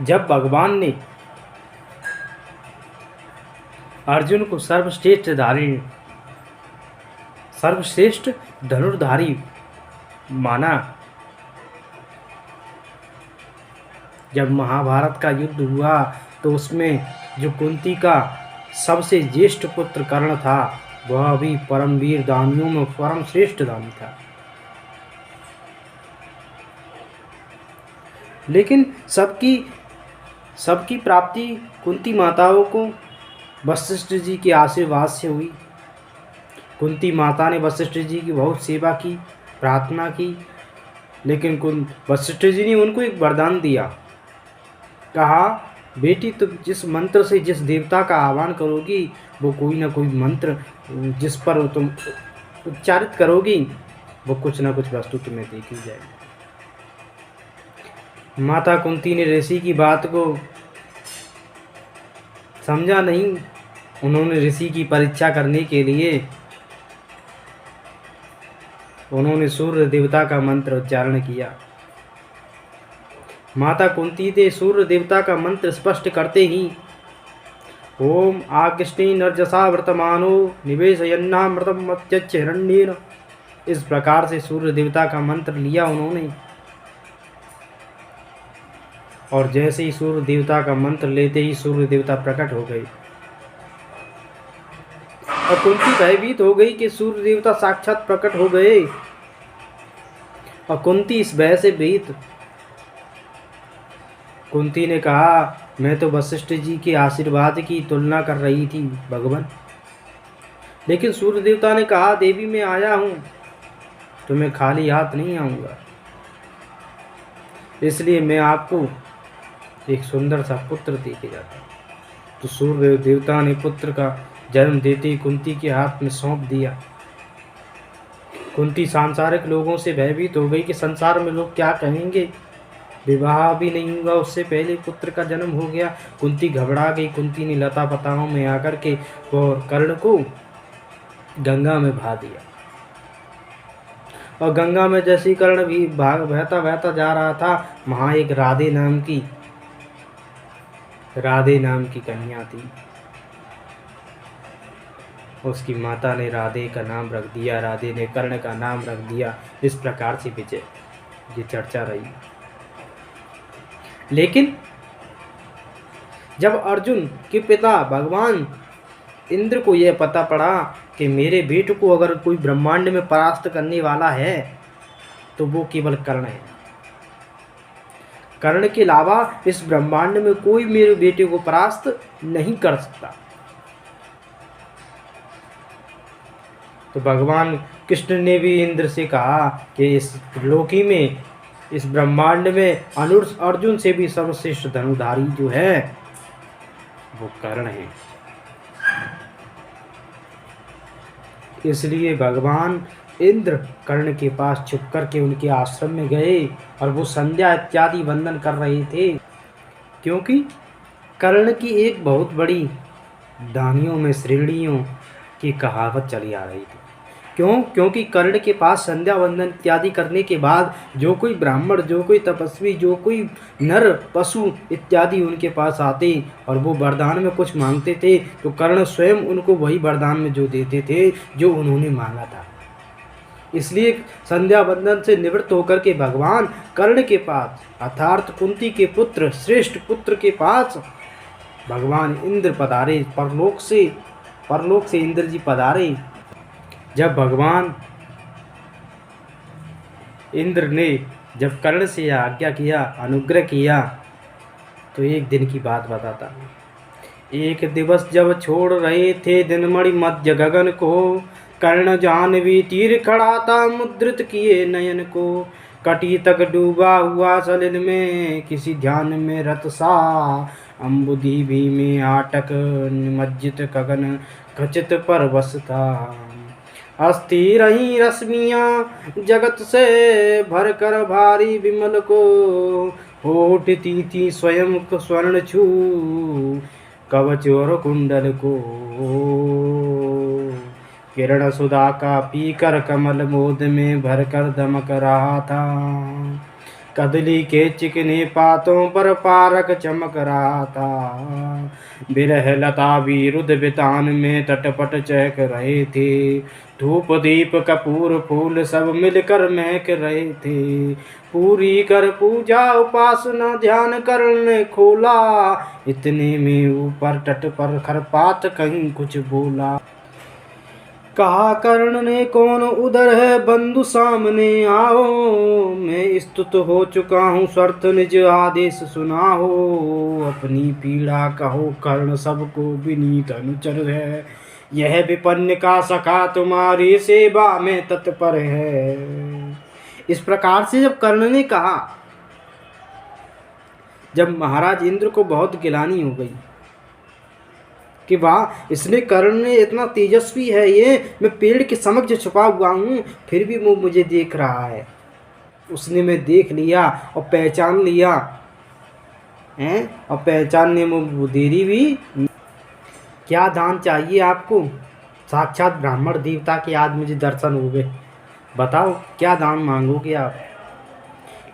जब भगवान ने अर्जुन को सर्वश्रेष्ठ धनुर्धारी माना, जब महाभारत का युद्ध हुआ तो उसमें जो कुंती का सबसे ज्येष्ठ पुत्र कर्ण था, वह भी परमवीर दानियों में परम श्रेष्ठ दानी था। लेकिन सबकी प्राप्ति कुंती माताओं को वशिष्ठ जी के आशीर्वाद से हुई। कुंती माता ने वशिष्ठ जी की बहुत सेवा की, प्रार्थना की, लेकिन वशिष्ठ जी ने उनको एक वरदान दिया। कहा, बेटी तुम जिस मंत्र से जिस देवता का आह्वान करोगी, वो कोई ना कोई मंत्र जिस पर तुम उच्चारित करोगी, वो कुछ ना कुछ वस्तु तुम्हें देखी जाएगी। माता कुंती ने ऋषि की बात को समझा नहीं। उन्होंने ऋषि की परीक्षा करने के लिए उन्होंने सूर्य देवता का मंत्र उच्चारण किया। माता कुंती ने सूर्य देवता का मंत्र स्पष्ट करते ही ओम आकृष्णे नरजसा वर्तमानो निवेशयन्नामृतम अत्यच्च हिरण्येन, इस प्रकार से सूर्य देवता का मंत्र लिया उन्होंने। और जैसे ही सूर्य देवता का मंत्र लेते ही सूर्य देवता प्रकट हो गए और कुंती भयभीत हो गई कि सूर्य देवता साक्षात प्रकट हो गए। और कुंती इस भय से भीत, कुंती ने कहा, मैं तो वशिष्ठ जी के आशीर्वाद की तुलना कर रही थी भगवान, लेकिन सूर्य देवता ने कहा, देवी मैं आया हूँ, तुम्हें खाली हाथ नहीं आऊँगा, इसलिए मैं आपको एक सुंदर सा पुत्र देके जाता। तो सूर्य देवता ने पुत्र का जन्म देते ही कुंती के हाथ में सौंप दिया। कुंती सांसारिक लोगों से भयभीत हो गई कि संसार में लोग क्या कहेंगे, विवाह भी नहीं हुआ, उससे पहले पुत्र का जन्म हो गया। कुंती घबरा गई। कुंती ने लता पताओं में आकर के और कर्ण को गंगा में बहा दिया। और गंगा में जैसे ही कर्ण भी बहता बहता जा रहा था, वहाँ एक राधे नाम की कन्या थी। उसकी माता ने राधे का नाम रख दिया, राधे ने कर्ण का नाम रख दिया। इस प्रकार से विजय ये चर्चा रही। लेकिन जब अर्जुन के पिता भगवान इंद्र को यह पता पड़ा कि मेरे बेटे को अगर कोई ब्रह्मांड में परास्त करने वाला है तो वो केवल कर्ण है, कर्ण के अलावा इस ब्रह्मांड में कोई मेरे बेटे को परास्त नहीं कर सकता। तो भगवान कृष्ण ने भी इंद्र से कहा कि इस लोकी में, इस ब्रह्मांड में अर्जुन से भी सर्वश्रेष्ठ धनुधारी जो है वो कर्ण है। इसलिए भगवान इंद्र कर्ण के पास छुप करके उनके आश्रम में गए और वो संध्या इत्यादि वंदन कर रहे थे, क्योंकि कर्ण की एक बहुत बड़ी दानियों में श्रेणियों की कहावत चली आ रही थी। क्योंकि कर्ण के पास संध्या वंदन इत्यादि करने के बाद जो कोई ब्राह्मण, जो कोई तपस्वी, जो कोई नर पशु इत्यादि उनके पास आते और वो वरदान में कुछ मांगते थे, तो कर्ण स्वयं उनको वही वरदान में जो देते थे जो उन्होंने मांगा था। इसलिए संध्या वंदन से निवृत्त होकर के भगवान कर्ण के पास, अर्थात कुंती के पुत्र, श्रेष्ठ पुत्र के पास भगवान इंद्र पधारे। परलोक से इंद्र जी पधारे। जब भगवान इंद्र ने जब कर्ण से आज्ञा किया, अनुग्रह किया, तो एक दिन की बात बताता। एक दिवस जब छोड़ रहे थे दिनमणि मध्य गगन को, कर्ण जानवी तीर खड़ा था मुद्रित किए नयन को। कटी तक डूबा हुआ सलिल में, किसी ध्यान में रत सा, अम्बुदी भी में आटक निमज्जित गगन खचित पर बस था। अस्थिर ही रश्मियाँ जगत से भर कर भारी विमल को, होठती थी स्वयं स्वर्ण छू कवच और कुंडल को। किरण सुधा का पीकर कमल मोद में भर कर दमक रहा था। कदली के चिकने पातों पर पारक चमक रहा था। बिरह लता विरुद्ध बितान में तटपट चहक रहे थे। धूप दीप कपूर फूल सब मिलकर महक रहे थे। पूरी कर पूजा उपासना ध्यान करने खोला। इतने में ऊपर तट पर खरपात कहीं कुछ बोला। कहा कर्ण ने कौन उधर है बंधु सामने आओ। मैं स्तुत हो चुका हूँ शर्त निज आदेश सुनाओ। अपनी पीड़ा कहो कर्ण सबको विनीत अनुचर है। यह विपन्न का सखा तुम्हारी सेवा में तत्पर है। इस प्रकार से जब कर्ण ने कहा, जब महाराज इंद्र को बहुत गिलानी हो गई कि वाह, इसने कर्ण ने इतना तेजस्वी है, ये मैं पेड़ के समक्ष छुपा हुआ हूँ फिर भी वो मुझे देख रहा है। उसने मैं देख लिया और पहचान लिया हैं, और पहचानने में वो देरी भी। क्या दान चाहिए आपको? साक्षात ब्राह्मण देवता के आज मुझे दर्शन हो गए, बताओ क्या दान मांगोगे आप?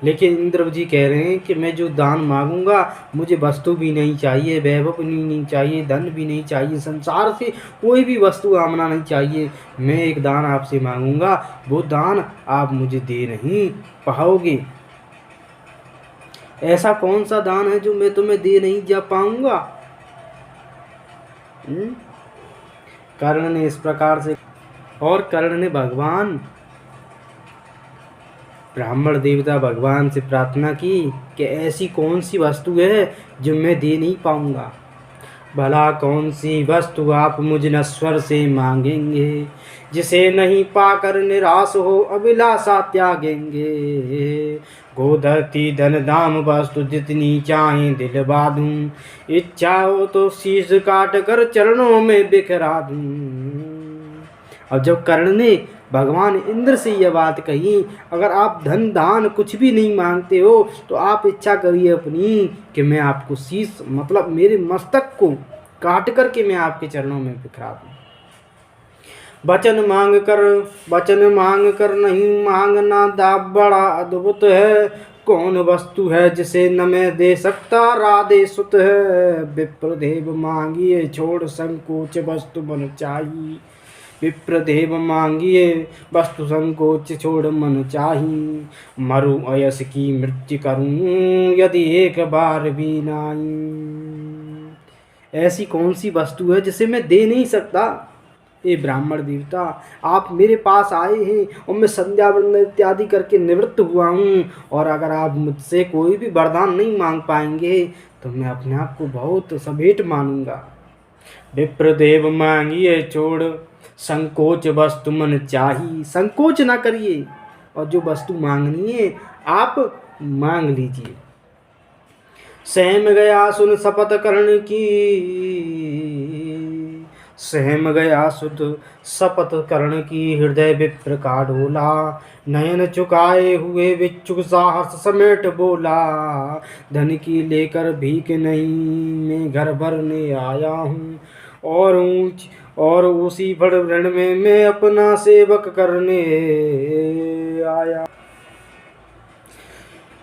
लेकिन इंद्र जी कह रहे हैं कि मैं जो दान मांगूंगा मुझे वस्तु भी नहीं चाहिए, वैभव भी नहीं चाहिए, धन भी नहीं चाहिए, संसार से कोई भी वस्तु आमना नहीं चाहिए। मैं एक दान आपसे मांगूंगा, वो दान आप मुझे दे नहीं पाओगे। ऐसा कौन सा दान है जो मैं तुम्हें दे नहीं जा पाऊंगा? कर्ण ने इस प्रकार से, और कर्ण ने ब्राह्मण देवता भगवान से प्रार्थना की कि ऐसी कौन सी वस्तु है जो मैं दे नहीं पाऊंगा। भला कौन सी वस्तु आप मुझ नश्वर से मांगेंगे, जिसे नहीं पाकर निराश हो अभिलाषा त्यागेंगे। गोधरती धन धाम वस्तु जितनी चाहे दिलवा दूं, इच्छा हो तो शीश काट कर चरणों में बिखरा दूं। और जब कर्ण ने भगवान इंद्र से यह बात कही, अगर आप धन दान कुछ भी नहीं मांगते हो तो आप इच्छा करिए अपनी कि मैं आपको शीश मतलब मेरे मस्तक को काट करके मैं आपके चरणों में बिखरा दूं। वचन मांग कर नहीं मांगना दा बड़ा अद्भुत है। कौन वस्तु है जिसे न मैं दे सकता राधे सुत है। विप्रदेव मांगिए छोड़ संकोच वस्तु मन चाहिए। विप्रदेव मांगिए वस्तु संकोच छोड़ मन चाही। मरु अयस की मृत्यु करूं यदि एक बार भी नाई। ऐसी कौन सी वस्तु है जिसे मैं दे नहीं सकता? ये ब्राह्मण देवता, आप मेरे पास आए हैं और मैं संध्या वंदन इत्यादि करके निवृत्त हुआ हूँ, और अगर आप मुझसे कोई भी वरदान नहीं मांग पाएंगे तो मैं अपने आप को बहुत सभेट मानूंगा। विप्रदेव मांगिए छोड़ संकोच वस्तु मन चाही। संकोच ना करिए और जो वस्तु मांगनी है आप मांग लीजिए। सहम गया सुन शपथ कर्ण की, सहम गया सुध शपथ कर्ण की, हृदय विप्र का ढोला। नयन चुकाए हुए विच्छुक साहस समेट बोला। धन की लेकर भीख नहीं मैं घर भरने आया हूँ, और उसी बड़ ऋण में मैं अपना सेवक करने आया।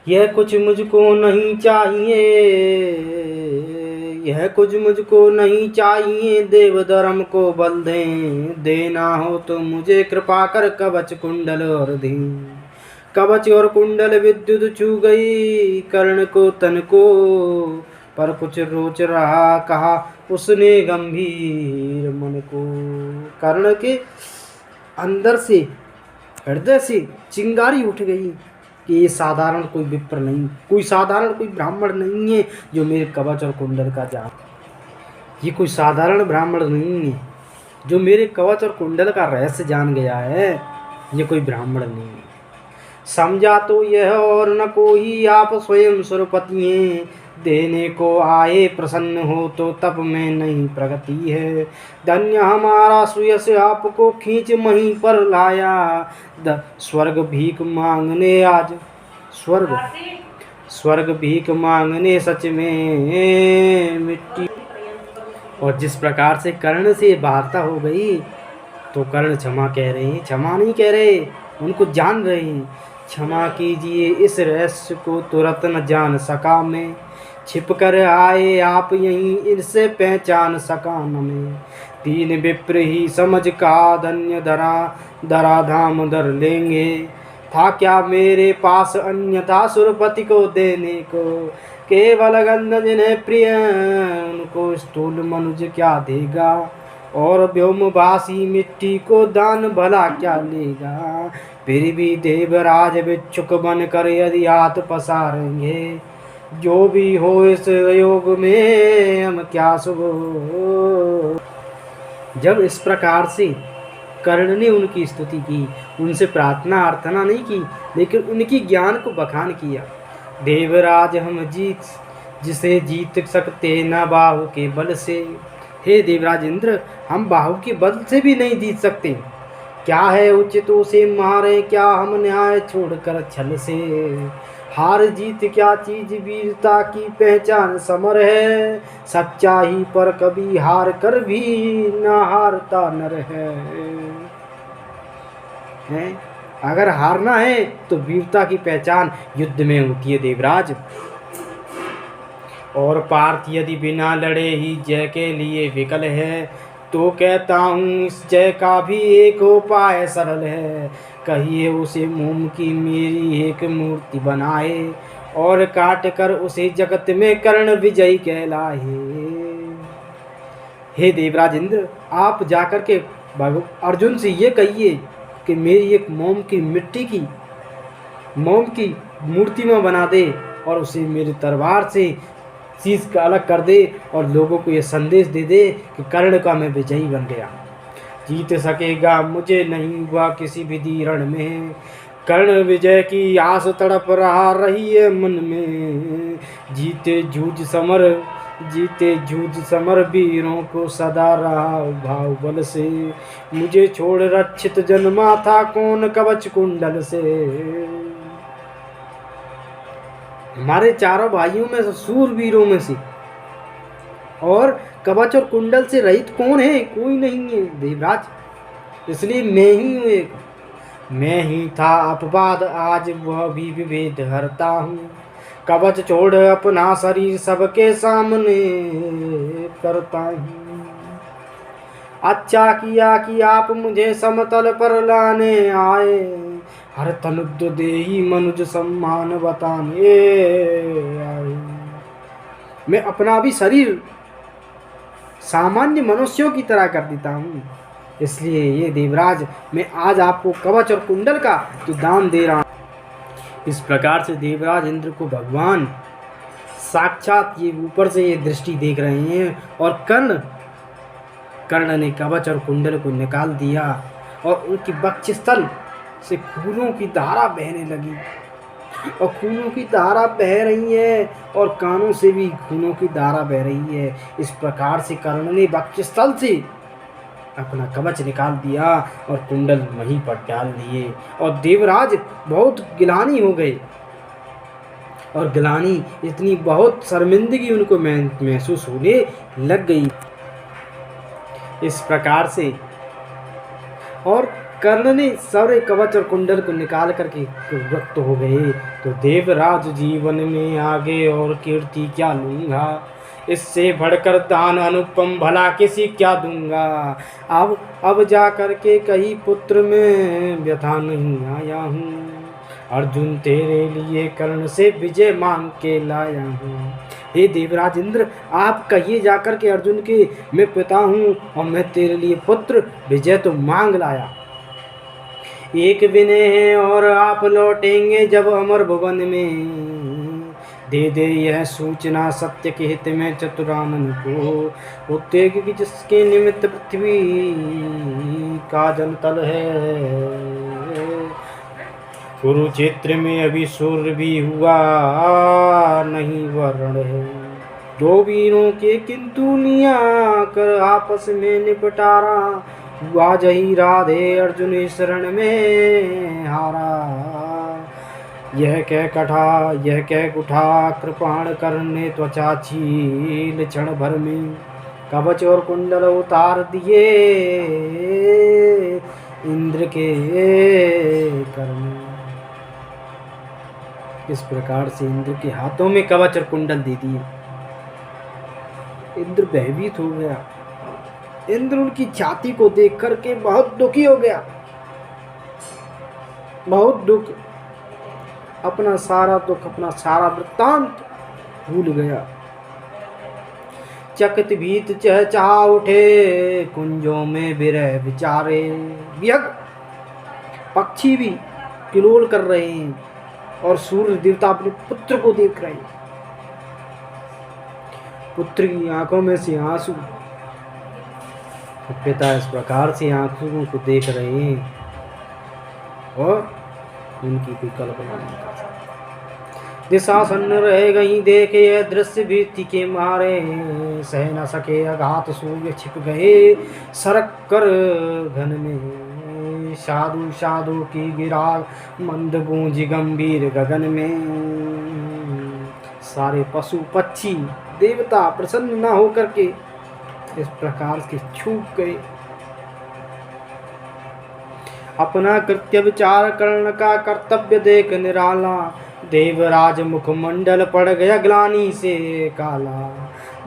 यह कुछ मुझको नहीं चाहिए, यह कुछ मुझको नहीं चाहिए। देव धर्म को बल दें, देना हो तो मुझे कृपा कर कवच कुंडल और दें। कवच और कुंडल विद्युत छू गई कर्ण को तन को, पर कुछ रोच रहा कहा उसने गंभीर मन को। कर्ण के अंदर से हृदय से चिंगारी उठ गई कि ये साधारण कोई विप्र नहीं, कोई साधारण कोई ब्राह्मण नहीं है जो मेरे कवच और कुंडल का जान। ये कोई साधारण ब्राह्मण नहीं है जो मेरे कवच और कुंडल का रहस्य जान गया है। ये कोई ब्राह्मण नहीं है। समझा तो यह और न कोई आप स्वयं सुरपति हैं। देने को आए प्रसन्न हो तो तब में नहीं प्रगति है। धन्य हमारा सुयश आपको खींच महीं पर लाया। स्वर्ग भीख मांगने आज स्वर्ग भीख मांगने सच में मिट्टी। और जिस प्रकार से कर्ण से वार्ता हो गई तो कर्ण क्षमा कह रहे हैं, क्षमा नहीं कह रहे, उनको जान रहे हैं क्षमा कीजिए इस रहस्य को तुरंत न जान सका मैं, छिप कर आए आप यहीं इनसे पहचान सका न मैं। तीन विप्र ही समझ का धन्य धरा धरा धाम धर लेंगे, था क्या मेरे पास अन्यथा सुरपति को देने को। केवल गंध जिन्हें प्रिय उनको स्थूल मनुज क्या देगा, और व्योमवासी मिट्टी को दान भला क्या लेगा। फिर भी देवराज भिक्षुक बन कर यदि हाथ पसारेंगे, जो भी हो इस योग में हम क्या शुभ हो। जब इस प्रकार से कर्ण ने उनकी स्तुति की, उनसे प्रार्थना अर्थना नहीं की, लेकिन उनकी ज्ञान को बखान किया। देवराज हम जिसे जीत सकते न बाहु के बल से। हे देवराज इंद्र, हम बाहु के बल से भी नहीं जीत सकते। क्या है उचित उसे मारे, क्या हम न्याय छोड़कर छल से। हार जीत क्या चीज वीरता की पहचान समर है, सच्चाई पर कभी हार कर भी न हारता नर है। अगर हारना है तो वीरता की पहचान युद्ध में होती है देवराज। और पार्थ यदि बिना लड़े ही जय के लिए विकल है, तो कहता हूँ इस जय का भी एक उपाय सरल है। कहिए उसे मोम की मेरी एक मूर्ति बनाए, और काट कर उसे जगत में कर्ण विजयी कहलाए। हे देवराज इंद्र, आप जाकर के अर्जुन से ये कहिए कि मेरी एक मोम की मिट्टी की मोम की मूर्ति में बना दे, और उसे मेरी तलवार से शीश का अलग कर दे, और लोगों को ये संदेश दे दे कि कर्ण का मैं विजयी बन गया। जीत सकेगा मुझे नहीं हुआ किसी भी रण में, कर्ण विजय की आस तड़प रहा रही है मन में। जीते जूझ समर वीरों को सदा रहा भाव बल से, मुझे छोड़ रक्षित जन्मा था कौन कवच कुंडल से। हमारे चारों भाइयों में से सूरवीरों में से और कवच और कुंडल से रहित कौन है? कोई नहीं है देवराज, इसलिए मैं ही हूँ एक। मैं ही था अपवाद, आज वह भी विभेद हरता हूँ। कवच छोड़ अपना शरीर सबके सामने करता हूँ। अच्छा किया कि आप मुझे समतल पर लाने आए, हर तनुद देही मनुज सम्मान बताने आए। मैं अपना भी शरीर सामान्य मनुष्यों की तरह कर देता हूँ, इसलिए ये देवराज मैं आज आपको कवच और कुंडल का जो दान दे रहा हूँ। इस प्रकार से देवराज इंद्र को भगवान साक्षात ये ऊपर से ये दृष्टि देख रहे हैं, और कर्ण ने कवच और कुंडल को निकाल दिया, और उनकी वक्षस्थल से खूनों की धारा बहने लगी, और खूनों की धारा बह रही है, और कानों से भी खूनों की धारा बह रही है। इस प्रकार से कर्ण ने वक्षस्थल से अपना कवच निकाल दिया और कुंडल वहीं पर डाल दिए, और देवराज बहुत गिलानी हो गए, और गिलानी इतनी बहुत शर्मिंदगी उनको महसूस होने लग गई। इस प्रकार से और कर्ण ने सारे कवच और कुंडल को निकाल करके व्यक्त हो गए। तो देवराज जीवन में आगे और कीर्ति क्या लूँगा, इससे बढ़कर दान अनुपम भला किसी क्या दूंगा। अब जा करके कहीं पुत्र में व्यथा नहीं आया हूँ, अर्जुन तेरे लिए कर्ण से विजय मांग के लाया हूँ। हे देवराज इंद्र, आप कहिए जाकर के अर्जुन के मैं पिता हूँ, और मैं तेरे लिए पुत्र विजय तो मांग लाया। एक विनय है और आप लौटेंगे जब अमर भुवन में, दे दे यह सूचना सत्य के हित में चतुरानन को। उत्तेग की जिसके निमित्त पृथ्वी का जनतल है, कुरुक्षेत्र में अभी सूर्य भी हुआ नहीं वर्ण है। दो वीरों के किंतु लिया कर आपस में निपटारा, हुआ जही राधे अर्जुन इस शरण में हारा। यह कह उठा कृपाण करने त्वचा छील क्षण भर में, कवच और कुंडल उतार दिए इंद्र के कर में। इस प्रकार से इंद्र के हाथों में कवच और कुंडल दे दिए। इंद्र भयभीत हो गया। इंद्र उनकी छाती को देख करके बहुत दुखी हो गया, बहुत दुख, अपना सारा दुख, अपना सारा वृत्तांत भूल गया। चकित भीत चहचहा उठे, कुंजों में विरह विचारे। विहग पक्षी भी किलोल कर रहे हैं और सूर्य देवता अपने पुत्र को देख रहे हैं। पुत्र की आंखों में से आंसू, पिता इस प्रकार से आंसुओं को देख रहे हैं और उनकी कोई कल्पना नहीं कर सकते। दिशा सन्न रह गई देखे यह दृश्य भीति के मारे, सह न सके अघात सूर्य छिप गए सरक कर घन में। साधु साधु की गिरा मंद गूंज गंभीर गगन में। सारे पशु पक्षी देवता प्रसन्न न होकर के इस प्रकार के छूट गए। अपना कृत्य विचार कर्ण का कर्तव्य देख निराला, देवराज मुखमंडल पड़ गया ग्लानि से काला।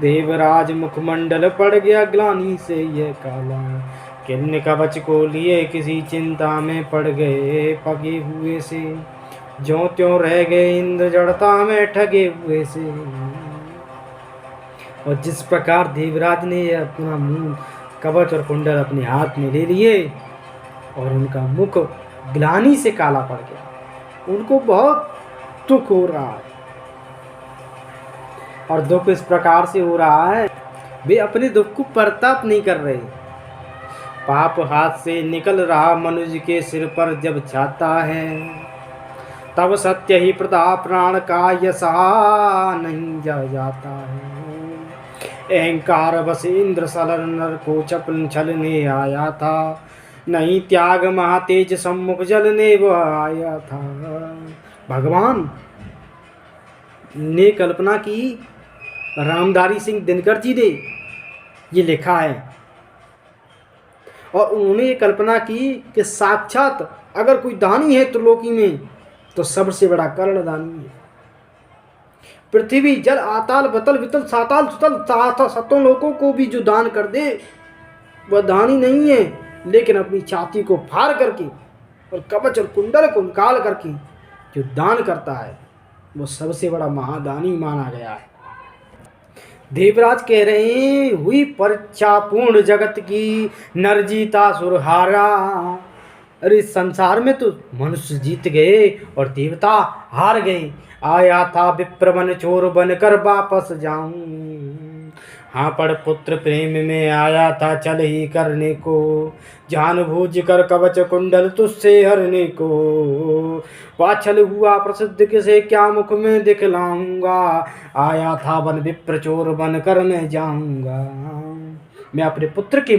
देवराज मुखमंडल पड़ गया ग्लानि से ये काला। किन्न कवच को लिए किसी चिंता में पड़ गए पगे हुए से, ज्यों त्यों रह गए इंद्र जड़ता में ठगे हुए से। और जिस प्रकार देवराज ने अपना मुंह कवच और कुंडल अपने हाथ में ले लिए और उनका मुख ग्लानि से काला पड़ गया, उनको बहुत दुख हो रहा है। और दुख इस प्रकार से हो रहा है, वे अपने दुख को परताप नहीं कर रहे। पाप हाथ से निकल रहा मनुष्य के सिर पर जब छाता है, तब सत्य ही प्रताप प्राण का यशा नहीं जा जाता है। अहंकार बस इंद्र सलर नर को चपल छलने आया था, नहीं त्याग महातेज सम्मुख जलने वो आया था। भगवान ने कल्पना की, रामधारी सिंह दिनकर जी ने ये लिखा है, और उन्होंने ये कल्पना की कि साक्षात अगर कोई दानी है त्रिलोकी में तो सबसे बड़ा कर्ण दानी है। पृथ्वी जल आताल बतल वितल साताल सुतल सतों लोगों को भी जो दान कर दे वह दानी नहीं है, लेकिन अपनी छाती को फाड़ करके और कवच और कुंडल को निकाल करके जो दान करता है वो सबसे बड़ा महादानी माना गया है। देवराज कह रहे हैं, हुई परीक्षा पूर्ण जगत की, नर जीता सुर हारा। अरे संसार में तो मनुष्य जीत गए और देवता हार गए। आया था विप्र बन चोर बन कर वापस जाऊं। हाँ पर पुत्र प्रेम में आया था चल ही करने को, जानबूझ कर कवच कुंडल तुझसे हरने को। वाछल हुआ प्रसिद्ध किसे क्या मुख में दिखलाऊंगा, आया था बन विप्र चोर बन कर मैं जाऊंगा। मैं अपने पुत्र के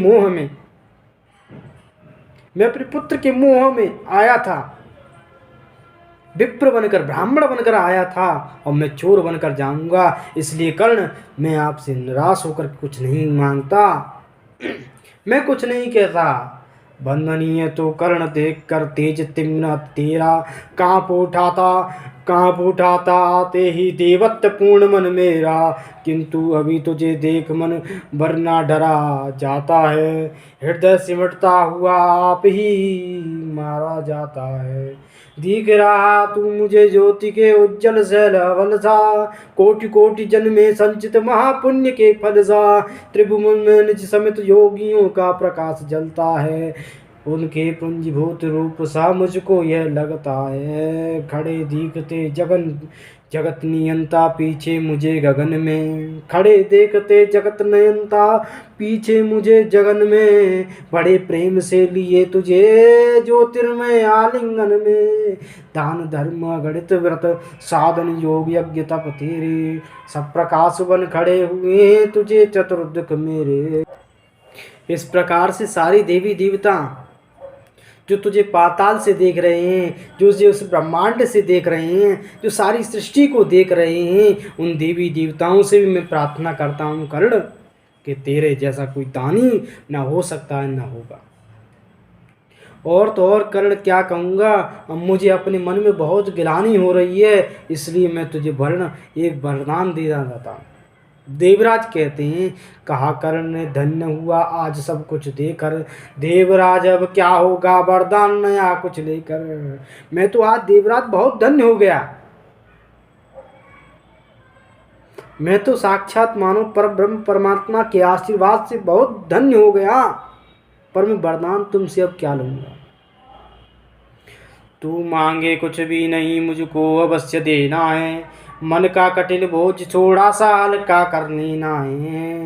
मोह में आया था, विप्र बनकर ब्राह्मण बनकर आया था और मैं चोर बनकर जाऊंगा। इसलिए कर्ण मैं आपसे निराश होकर कुछ नहीं मांगता, मैं कुछ नहीं कहता। वंदनीय तो कर्ण देख कर तेज तिम्न तेरा, कांप उठाता आते ही देवत्व पूर्ण मन मेरा। किंतु अभी तुझे देख मन वरना डरा जाता है, हृदय सिमटता हुआ आप ही मारा जाता है। दिख रहा तू मुझे ज्योति के उज्जवल शैलवल सा, कोटि कोटि जन्मे संचित महापुण्य के फल सा। त्रिभुवन में निज समित योगियों का प्रकाश जलता है, उनके पुंजीभूत रूप सा मुझको यह लगता है। खड़े दिखते जगत नियंता पीछे मुझे गगन में, खड़े देखते जगत नियंता पीछे मुझे गगन में। बड़े प्रेम से लिए तुझे ज्योतिर्मय आलिंगन में, दान धर्म गणित व्रत साधन योग यज्ञ तप तेरे, सब प्रकाश बन खड़े हुए तुझे चतुर्दिक मेरे। इस प्रकार से सारी देवी देवता जो तुझे पाताल से देख रहे हैं, जो उस ब्रह्मांड से देख रहे हैं, जो सारी सृष्टि को देख रहे हैं, उन देवी देवताओं से भी मैं प्रार्थना करता हूँ कर्ण कि तेरे जैसा कोई दानी ना हो सकता है ना होगा। और तो और कर्ण क्या कहूँगा, अब मुझे अपने मन में बहुत गिलानी हो रही है, इसलिए मैं तुझे एक वरदान देना चाहता हूँ। देवराज कहते हैं, कहा कर्ण ने, धन्य हुआ आज सब कुछ देकर, देवराज अब क्या होगा वरदान नया कुछ लेकर। मैं तो आज देवराज बहुत धन्य हो गया, मैं तो साक्षात मानो पर ब्रह्म परमात्मा के आशीर्वाद से बहुत धन्य हो गया, पर मैं वरदान तुमसे अब क्या लूंगा। तू मांगे कुछ भी नहीं, मुझको अवश्य देना है, मन का कठिन बोझ थोड़ा सा हल्का कर लेना है।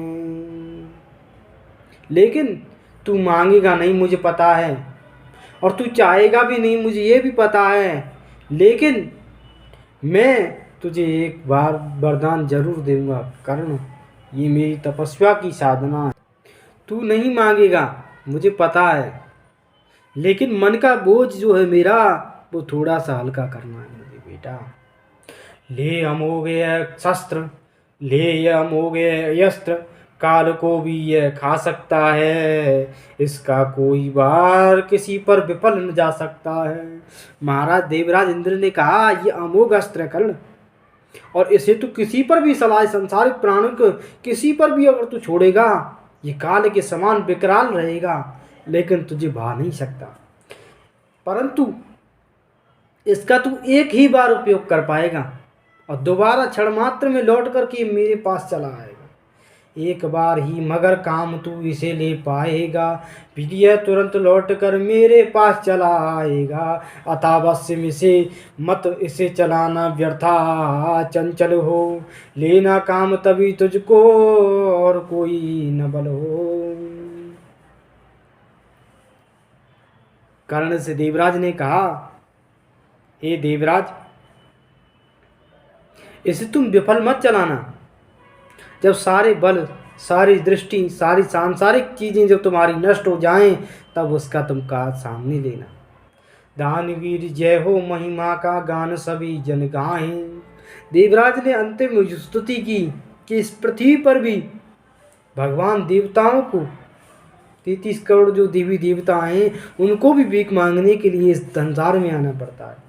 लेकिन तू मांगेगा नहीं मुझे पता है, और तू चाहेगा भी नहीं मुझे ये भी पता है, लेकिन मैं तुझे एक बार वरदान जरूर दूंगा कर्ण, ये मेरी तपस्या की साधना है। तू नहीं मांगेगा मुझे पता है, लेकिन मन का बोझ जो है मेरा वो थोड़ा सा हल्का करना है मुझे बेटा। ले अमोघ शस्त्र, ले अमोघ यस्त्र, काल को भी यह खा सकता है, इसका कोई बार किसी पर विफल न जा सकता है। महाराज देवराज इंद्र ने कहा, ये अमोघ अस्त्र है कर्ण, और इसे तू किसी पर भी सलाह, संसारिक प्राणों को किसी पर भी अगर तू छोड़ेगा, ये काल के समान विकराल रहेगा, लेकिन तुझे भा नहीं सकता। परंतु इसका तू एक ही बार उपयोग कर पाएगा, और दोबारा क्षण मात्र में लौट करके मेरे पास चला आएगा। एक बार ही मगर काम तू इसे ले पाएगा, फिर यह तुरंत लौट कर मेरे पास चला आएगा। अतावश्य इसे मत इसे चलाना व्यर्था, चंचल हो लेना काम तभी तुझको और कोई न बल हो। कर्ण से देवराज ने कहा, हे देवराज, इसे तुम विफल मत चलाना। जब सारे बल, सारी दृष्टि, सारी सांसारिक चीजें जब तुम्हारी नष्ट हो जाएं, तब उसका तुम का सामने लेना। दानवीर जय हो महिमा का गान सभी जन गाएं। देवराज ने अंतिम स्तुति की कि इस पृथ्वी पर भी भगवान देवताओं को 33 करोड़ जो देवी देवता हैं उनको भी भीख मांगने के लिए इस संसार में आना पड़ता है।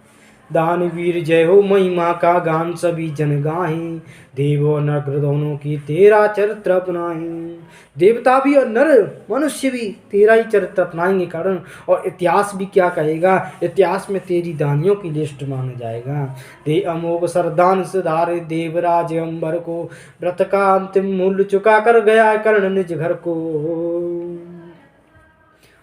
दानवीर जय हो महिमा का गान सभी जन गाहें, देव और नर दोनों की तेरा चरित्र अपनाएं। देवता भी और नर मनुष्य भी तेरा ही चरित्र अपनाएंगे कारण, और इतिहास भी क्या कहेगा, इतिहास में तेरी दानियों की लिस्ट माना जाएगा। दे अमोघ सरदान सुधारे देवराज अंबर को, व्रत का अंतिम मूल्य चुका कर गया कर्ण निज घर को।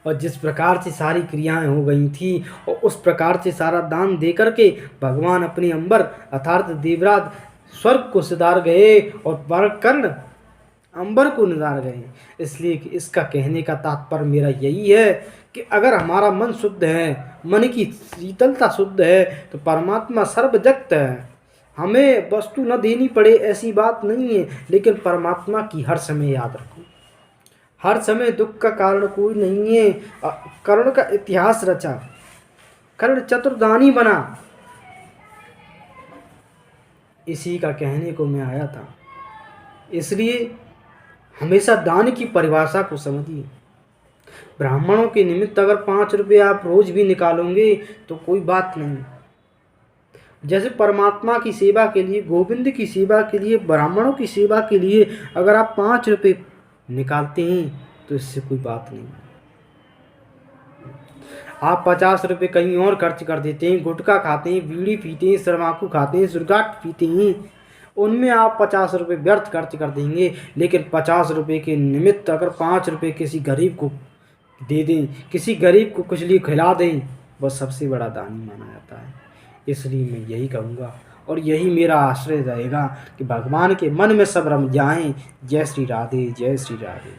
और जिस प्रकार से सारी क्रियाएं हो गई थी और उस प्रकार से सारा दान दे करके भगवान अपने अंबर अर्थात देवराज स्वर्ग को सिधार गए और कर्ण अंबर को निधार गए। इसलिए कि इसका कहने का तात्पर्य मेरा यही है कि अगर हमारा मन शुद्ध है, मन की शीतलता शुद्ध है, तो परमात्मा सर्वजक्त है। हमें वस्तु न देनी पड़े ऐसी बात नहीं है, लेकिन परमात्मा की हर समय याद रखो। हर समय दुख का कारण कोई नहीं है। कर्ण का इतिहास रचा, कर्ण चतुर्दानी बना, इसी का कहने को मैं आया था। इसलिए हमेशा दान की परिभाषा को समझिए। ब्राह्मणों के निमित्त अगर 5 रुपये आप रोज भी निकालोगे तो कोई बात नहीं। जैसे परमात्मा की सेवा के लिए, गोविंद की सेवा के लिए, ब्राह्मणों की सेवा के लिए अगर आप 5 रुपये निकालते हैं तो इससे कोई बात नहीं। आप 50 रुपये कहीं और खर्च कर देते हैं, गुटखा खाते हैं, बीड़ी पीते हैं, तंबाकू खाते हैं, सुरगाट पीते हैं, उनमें आप 50 रुपये व्यर्थ खर्च कर देंगे। लेकिन 50 रुपये के निमित्त अगर 5 रुपये किसी गरीब को दे दें, किसी गरीब को कुछ लिए खिला दें, वह सबसे बड़ा दानी माना जाता है। इसलिए मैं यही कहूँगा और यही मेरा आश्रय रहेगा कि भगवान के मन में सब रम जाएं। जय श्री राधे, जय श्री राधे।